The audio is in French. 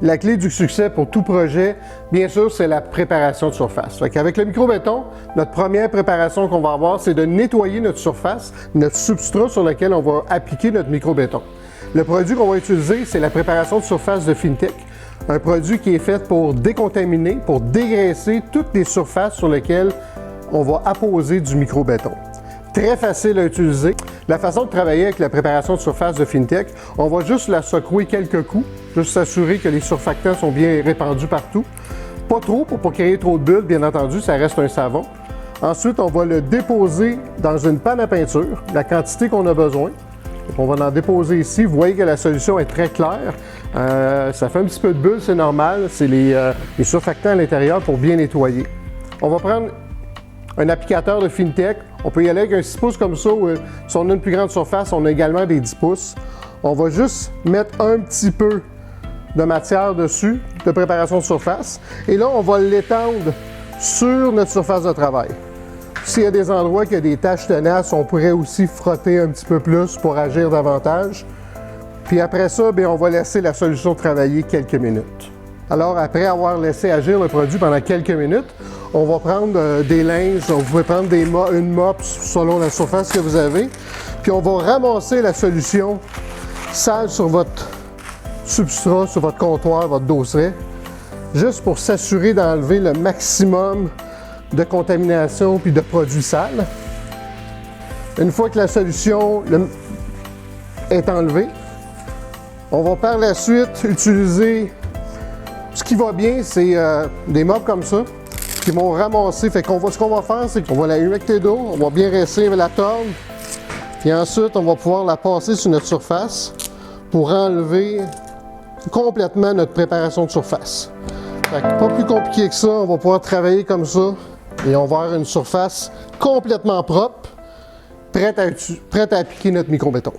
La clé du succès pour tout projet, bien sûr, c'est la préparation de surface. Avec le micro-béton, notre première préparation qu'on va avoir, c'est de nettoyer notre surface, notre substrat sur lequel on va appliquer notre micro-béton. Le produit qu'on va utiliser, c'est la préparation de surface de Fintech, un produit qui est fait pour décontaminer, pour dégraisser toutes les surfaces sur lesquelles on va apposer du micro-béton. Très facile à utiliser. La façon de travailler avec la préparation de surface de Fintech, on va juste la secouer quelques coups, juste s'assurer que les surfactants sont bien répandus partout. Pas trop pour ne pas créer trop de bulles, bien entendu, ça reste un savon. Ensuite, on va le déposer dans une panne à peinture, la quantité qu'on a besoin. On va en déposer ici. Vous voyez que la solution est très claire. Ça fait un petit peu de bulles, c'est normal. C'est les surfactants à l'intérieur pour bien nettoyer. On va prendre un applicateur de Fintech. On peut y aller avec un 6 pouces comme ça, ou si on a une plus grande surface, on a également des 10 pouces. On va juste mettre un petit peu de matière dessus, de préparation de surface. Et là, on va l'étendre sur notre surface de travail. S'il y a des endroits qui ont des taches tenaces, on pourrait aussi frotter un petit peu plus pour agir davantage. Puis après ça, bien, on va laisser la solution travailler quelques minutes. Alors, après avoir laissé agir le produit pendant quelques minutes, on va prendre des linges, vous pouvez prendre une mop selon la surface que vous avez, puis on va ramasser la solution sale sur votre substrat, sur votre comptoir, votre dosseret, juste pour s'assurer d'enlever le maximum de contamination puis de produits sales. Une fois que la solution est enlevée, on va par la suite utiliser, ce qui va bien, c'est des mops comme ça, qui vont ramasser. Ce qu'on va faire, c'est qu'on va la humecter d'eau, on va bien rincer la tordre, puis ensuite, on va pouvoir la passer sur notre surface pour enlever complètement notre préparation de surface. Pas plus compliqué que ça, on va pouvoir travailler comme ça et on va avoir une surface complètement propre, prête à appliquer notre micro-béton.